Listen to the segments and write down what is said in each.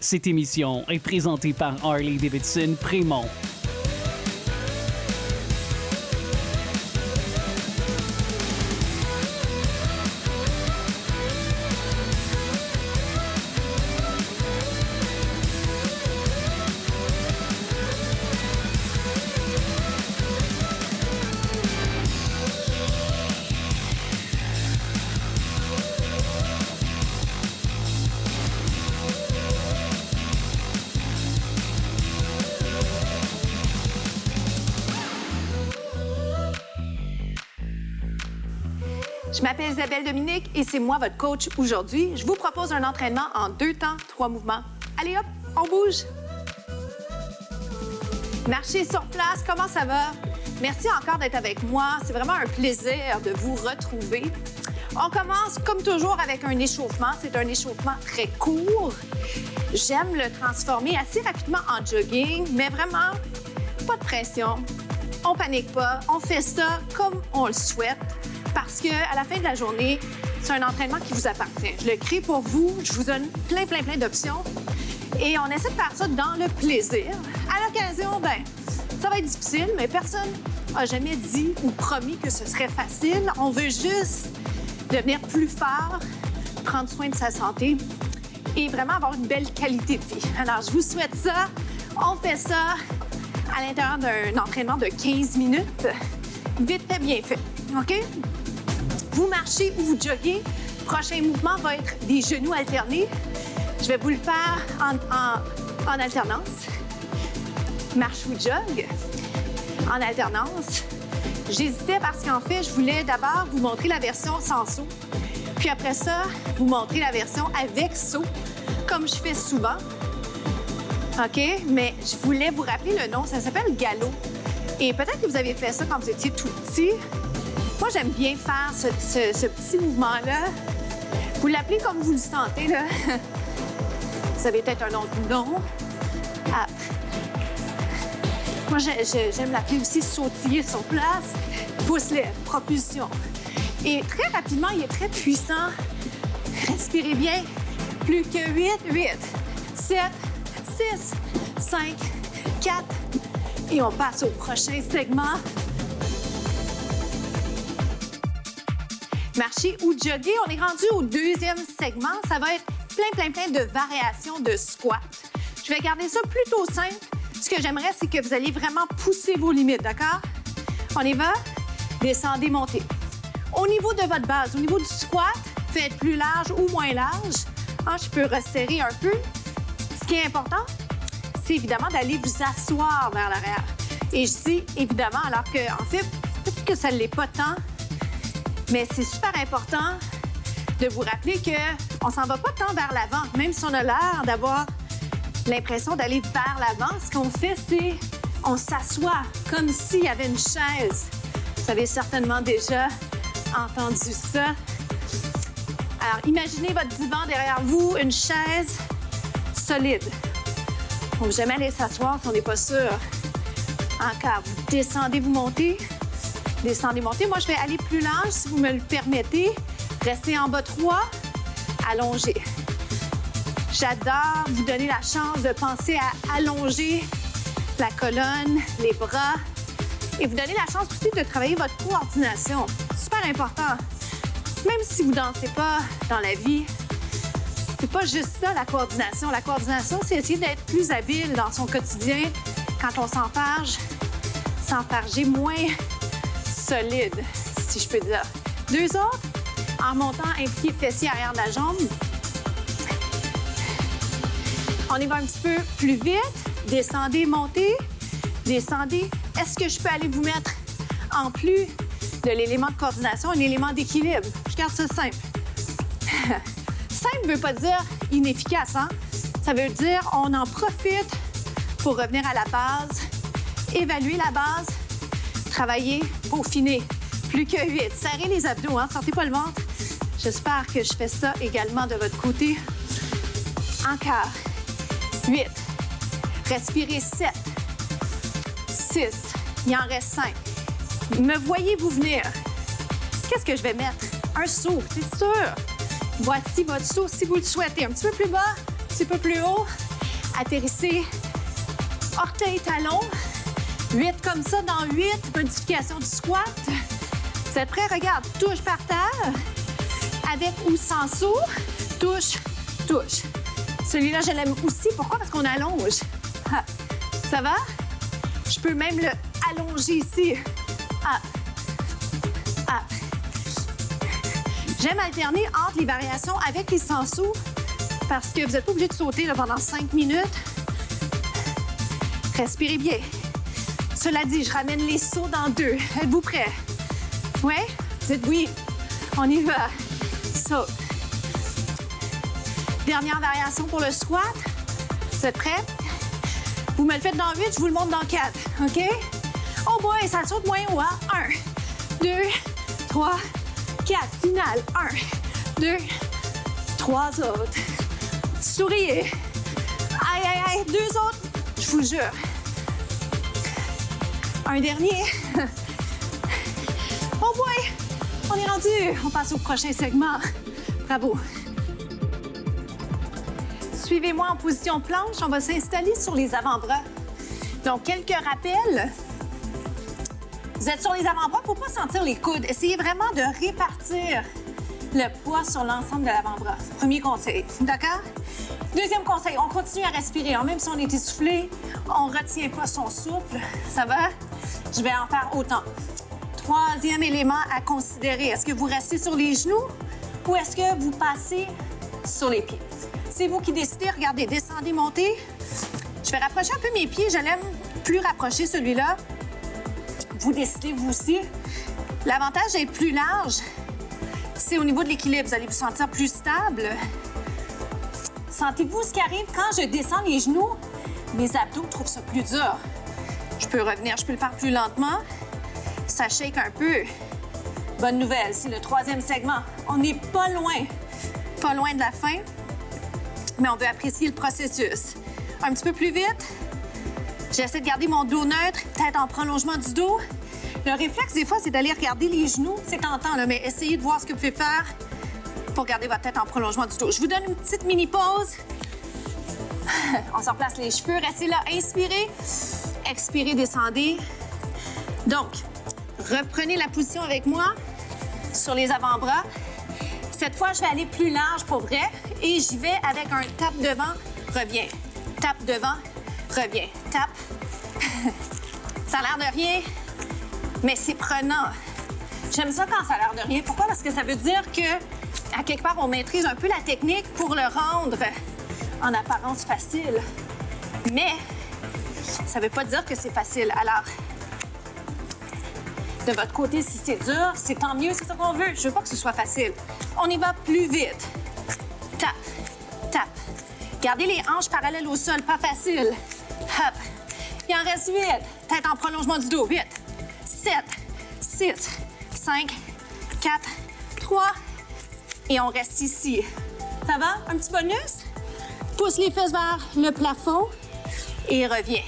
Cette émission est présentée par Harley-Davidson Prémont. Je m'appelle Isabelle Dominique et c'est moi votre coach aujourd'hui. Je vous propose un entraînement en 2 temps, 3 mouvements. Allez hop, on bouge. Marchez sur place, comment ça va? Merci encore d'être avec moi. C'est vraiment un plaisir de vous retrouver. On commence comme toujours avec un échauffement. C'est un échauffement très court. J'aime le transformer assez rapidement en jogging, mais vraiment, pas de pression. On panique pas. On fait ça comme on le souhaite. Parce qu'à la fin de la journée, c'est un entraînement qui vous appartient. Je le crée pour vous, je vous donne plein d'options. Et on essaie de faire ça dans le plaisir. À l'occasion, ça va être difficile, mais personne n'a jamais dit ou promis que ce serait facile. On veut juste devenir plus fort, prendre soin de sa santé et vraiment avoir une belle qualité de vie. Alors, je vous souhaite ça. On fait ça à l'intérieur d'un entraînement de 15 minutes. Vite fait, bien fait. OK? Vous marchez ou vous joguez. Le prochain mouvement va être des genoux alternés. Je vais vous le faire en alternance. Marche ou jog en alternance. J'hésitais parce qu'en fait, je voulais d'abord vous montrer la version sans saut. Puis après ça, vous montrer la version avec saut, comme je fais souvent. OK? Mais je voulais vous rappeler le nom. Ça s'appelle galop. Et peut-être que vous avez fait ça quand vous étiez tout petit. Moi, j'aime bien faire ce petit mouvement-là. Vous l'appelez comme vous le sentez, là. Vous avez peut-être un autre nom. Ah. Moi, j'aime l'appeler aussi sautiller sur place. Pouce-lèvres, propulsion. Et très rapidement, il est très puissant. Respirez bien. Plus que 8, 7, 6, 5, 4. Et on passe au prochain segment. Marcher ou jogger, on est rendu au 2e segment. Ça va être plein de variations de squat. Je vais garder ça plutôt simple. Ce que j'aimerais, c'est que vous allez vraiment pousser vos limites, d'accord? On y va? Descendez, montez. Au niveau de votre base, au niveau du squat, faites plus large ou moins large. Je peux resserrer un peu. Ce qui est important, c'est évidemment d'aller vous asseoir vers l'arrière. Et je dis évidemment, alors qu'en fait, peut-être que ça ne l'est pas tant, mais c'est super important de vous rappeler qu'on ne s'en va pas tant vers l'avant, même si on a l'air d'avoir l'impression d'aller vers l'avant. Ce qu'on fait, c'est on s'assoit comme s'il y avait une chaise. Vous avez certainement déjà entendu ça. Alors, imaginez votre divan derrière vous, une chaise solide. On ne peut jamais aller s'asseoir si on n'est pas sûr. Encore, vous descendez, vous montez. Descendez, montez. Moi, je vais aller plus large, si vous me le permettez. Restez en bas 3. Allongez. J'adore vous donner la chance de penser à allonger la colonne, les bras. Et vous donner la chance aussi de travailler votre coordination. Super important. Même si vous ne dansez pas dans la vie, c'est pas juste ça, la coordination. La coordination, c'est essayer d'être plus habile dans son quotidien quand on s'enfarger moins solide, si je peux dire. 2 autres, en montant un pied fessier arrière de la jambe. On y va un petit peu plus vite. Descendez, montez. Descendez. Est-ce que je peux aller vous mettre, en plus de l'élément de coordination, un élément d'équilibre? Je garde ça simple. Simple ne veut pas dire inefficace, hein? Ça veut dire on en profite pour revenir à la base, évaluer la base, travailler, peaufiner. Plus que 8. Serrez les abdos, hein? Sortez pas le ventre. J'espère que je fais ça également de votre côté. Encore. 8. Respirez 7. 6. Il en reste 5. Me voyez-vous venir? Qu'est-ce que je vais mettre? Un saut, c'est sûr. Voici votre saut si vous le souhaitez. Un petit peu plus bas, un petit peu plus haut. Atterrissez. Orteil, talon. 8 comme ça dans 8. Modification du squat. Vous êtes prêts? Regarde. Touche par terre. Avec ou sans saut. Touche, touche. Celui-là, je l'aime aussi. Pourquoi? Parce qu'on allonge. Ah. Ça va? Je peux même le allonger ici. Ah. Ah. J'aime alterner entre les variations avec les sans saut parce que vous n'êtes pas obligé de sauter là, pendant 5 minutes. Respirez bien. Cela dit, je ramène les sauts dans 2. Êtes-vous prêts? Oui? Dites oui. On y va. Saute. Dernière variation pour le squat. Vous êtes prêts? Vous me le faites dans 8, je vous le montre dans 4. OK? Oh boy, ça saute moins haut, hein? 1, 2, 3, 4. Finale. 1, 2, 3 autres. Souriez. Aïe, aïe, aïe. 2 autres. Je vous jure. Un dernier. Oh boy! On est rendu. On passe au prochain segment. Bravo. Suivez-moi en position planche. On va s'installer sur les avant-bras. Donc, quelques rappels. Vous êtes sur les avant-bras. Il ne faut pas sentir les coudes. Essayez vraiment de répartir le poids sur l'ensemble de l'avant-bras. Premier conseil. D'accord? Deuxième conseil, on continue à respirer. Même si on est essoufflé, on ne retient pas son souffle. Ça va? Je vais en faire autant. Troisième élément à considérer. Est-ce que vous restez sur les genoux ou est-ce que vous passez sur les pieds? C'est vous qui décidez. Regardez, descendez, montez. Je vais rapprocher un peu mes pieds. Je l'aime plus rapprocher, celui-là. Vous décidez, vous aussi. L'avantage d'être plus large, c'est au niveau de l'équilibre. Vous allez vous sentir plus stable. Sentez-vous ce qui arrive quand je descends les genoux? Mes abdos trouvent ça plus dur. Je peux revenir, je peux le faire plus lentement. Ça shake un peu. Bonne nouvelle, c'est le troisième segment. On n'est pas loin de la fin, mais on veut apprécier le processus. Un petit peu plus vite. J'essaie de garder mon dos neutre, tête en prolongement du dos. Le réflexe, des fois, c'est d'aller regarder les genoux. C'est tentant, là, mais essayez de voir ce que vous pouvez faire pour garder votre tête en prolongement du dos. Je vous donne une petite mini-pause. On se replace les cheveux. Restez là. Inspirez. Expirez, descendez. Donc, reprenez la position avec moi sur les avant-bras. Cette fois, je vais aller plus large pour vrai et j'y vais avec un tape devant, reviens. Tape devant, reviens. Tape. Ça a l'air de rien, mais c'est prenant. J'aime ça quand ça a l'air de rien. Pourquoi? Parce que ça veut dire que, à quelque part, on maîtrise un peu la technique pour le rendre en apparence facile. Mais ça ne veut pas dire que c'est facile. Alors, de votre côté, si c'est dur, c'est tant mieux, c'est ça qu'on veut. Je veux pas que ce soit facile. On y va plus vite. Tape, tape. Gardez les hanches parallèles au sol, pas facile. Hop. Il en reste 8. Tête en prolongement du dos. 8, 7, 6, 5, 4, 3. Et on reste ici. Ça va? Un petit bonus? Pousse les fesses vers le plafond et reviens.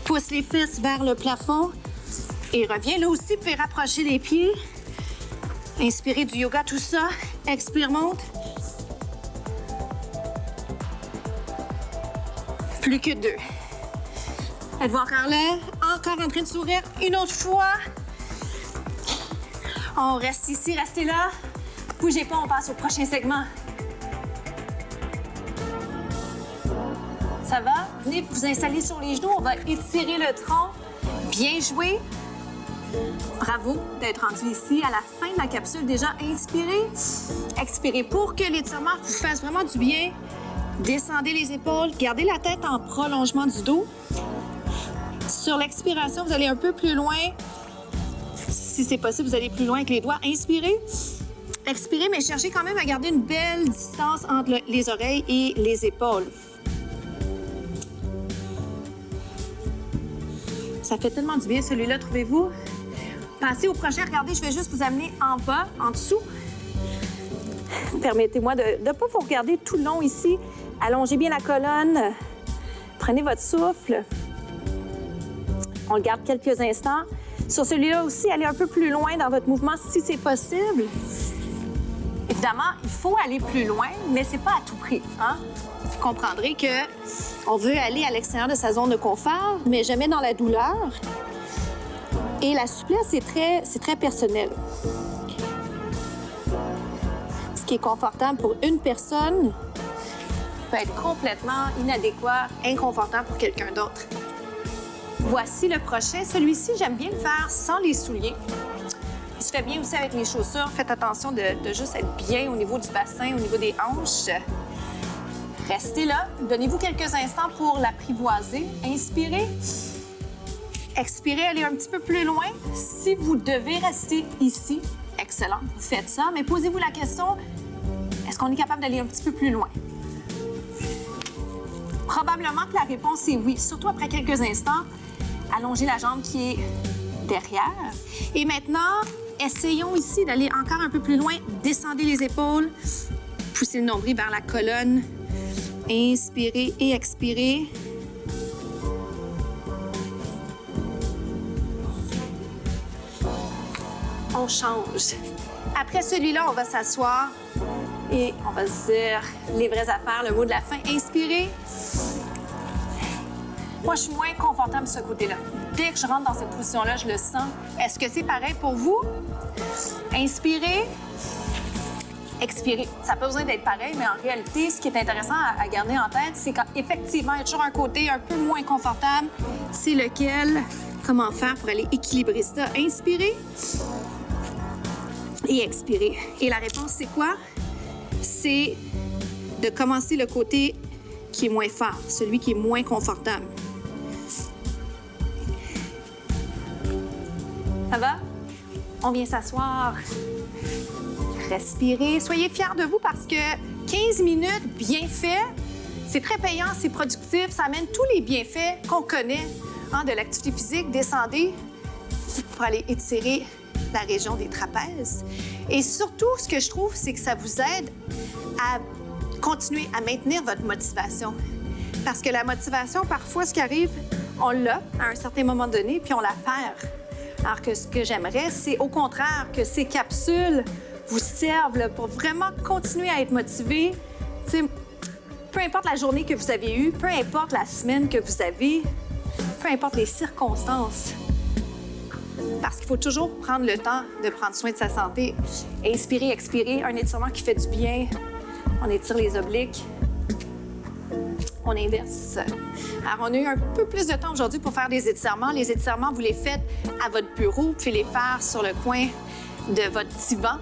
Pousse les fesses vers le plafond et reviens. Là aussi, vous pouvez rapprocher les pieds. Inspirez du yoga, tout ça. Expire, monte. Plus que 2. Êtes-vous encore là? Encore en train de sourire. Une autre fois. On reste ici, restez là. Bougez pas, on passe au prochain segment. Ça va? Venez vous installer sur les genoux. On va étirer le tronc. Bien joué. Bravo d'être rendu ici à la fin de la capsule. Déjà, inspirez. Expirez pour que l'étirement vous fasse vraiment du bien. Descendez les épaules. Gardez la tête en prolongement du dos. Sur l'expiration, vous allez un peu plus loin. Si c'est possible, vous allez plus loin avec les doigts. Inspirez. Expirez, mais cherchez quand même à garder une belle distance entre les oreilles et les épaules. Ça fait tellement du bien, celui-là, trouvez-vous? Passez au prochain. Regardez, je vais juste vous amener en bas, en dessous. Permettez-moi de ne pas vous regarder tout le long ici. Allongez bien la colonne. Prenez votre souffle. On le garde quelques instants. Sur celui-là aussi, allez un peu plus loin dans votre mouvement si c'est possible. Évidemment, il faut aller plus loin, mais c'est pas à tout prix. Hein? Vous comprendrez que on veut aller à l'extérieur de sa zone de confort, mais jamais dans la douleur. Et la souplesse, c'est très personnel. Ce qui est confortable pour une personne peut être complètement inadéquat, inconfortable pour quelqu'un d'autre. Voici le prochain. Celui-ci, j'aime bien le faire sans les souliers. Il se fait bien aussi avec les chaussures. Faites attention de juste être bien au niveau du bassin, au niveau des hanches. Restez là. Donnez-vous quelques instants pour l'apprivoiser. Inspirez. Expirez, allez un petit peu plus loin. Si vous devez rester ici, excellent, vous faites ça. Mais posez-vous la question, est-ce qu'on est capable d'aller un petit peu plus loin? Probablement que la réponse est oui, surtout après quelques instants. Allongez la jambe qui est derrière. Et maintenant, essayons ici d'aller encore un peu plus loin. Descendez les épaules, poussez le nombril vers la colonne. Inspirez et expirez. On change. Après celui-là, on va s'asseoir et on va se dire les vraies affaires, le mot de la fin. Inspirez. Moi, je suis moins confortable de ce côté-là. Dès que je rentre dans cette position-là, je le sens. Est-ce que c'est pareil pour vous? Inspirez. Expirez. Ça n'a pas besoin d'être pareil, mais en réalité, ce qui est intéressant à garder en tête, c'est qu'effectivement, il y a toujours un côté un peu moins confortable. C'est lequel? Comment faire pour aller équilibrer ça? Inspirez. Et expirez. Et la réponse, c'est quoi? C'est de commencer le côté qui est moins fort, celui qui est moins confortable. Ça va? On vient s'asseoir. Respirez. Soyez fiers de vous parce que 15 minutes bien fait, c'est très payant, c'est productif, ça amène tous les bienfaits qu'on connaît de l'activité physique. Descendez pour aller étirer la région des trapèzes. Et surtout, ce que je trouve, c'est que ça vous aide à continuer à maintenir votre motivation. Parce que la motivation, parfois, ce qui arrive, on l'a à un certain moment donné, puis on la perd. Alors que ce que j'aimerais, c'est au contraire que ces capsules vous servent là, pour vraiment continuer à être motivé. T'sais, peu importe la journée que vous avez eue, peu importe la semaine que vous avez, peu importe les circonstances. Parce qu'il faut toujours prendre le temps de prendre soin de sa santé. Inspirer, expirer, un étirement qui fait du bien. On étire les obliques. On inverse. Alors, on a eu un peu plus de temps aujourd'hui pour faire des étirements. Les étirements, vous les faites à votre bureau. Vous pouvez les faire sur le coin de votre divan.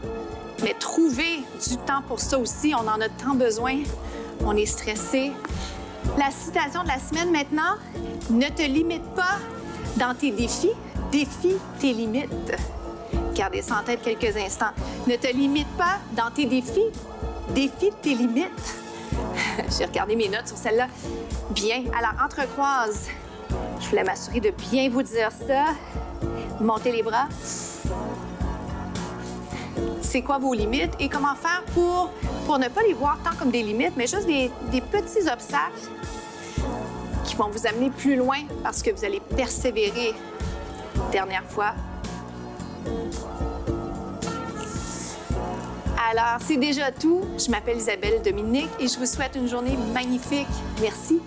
Mais trouvez du temps pour ça aussi. On en a tant besoin. On est stressé. La citation de la semaine maintenant, ne te limite pas dans tes défis. Défie tes limites. Gardez ça en tête quelques instants. Ne te limite pas dans tes défis. Défie tes limites. J'ai regardé mes notes sur celle-là. Bien. Alors, entrecroise. Je voulais m'assurer de bien vous dire ça. Montez les bras. C'est quoi vos limites et comment faire pour ne pas les voir tant comme des limites, mais juste des petits obstacles qui vont vous amener plus loin parce que vous allez persévérer. Dernière fois. Alors, c'est déjà tout. Je m'appelle Isabelle Dominique et je vous souhaite une journée magnifique. Merci.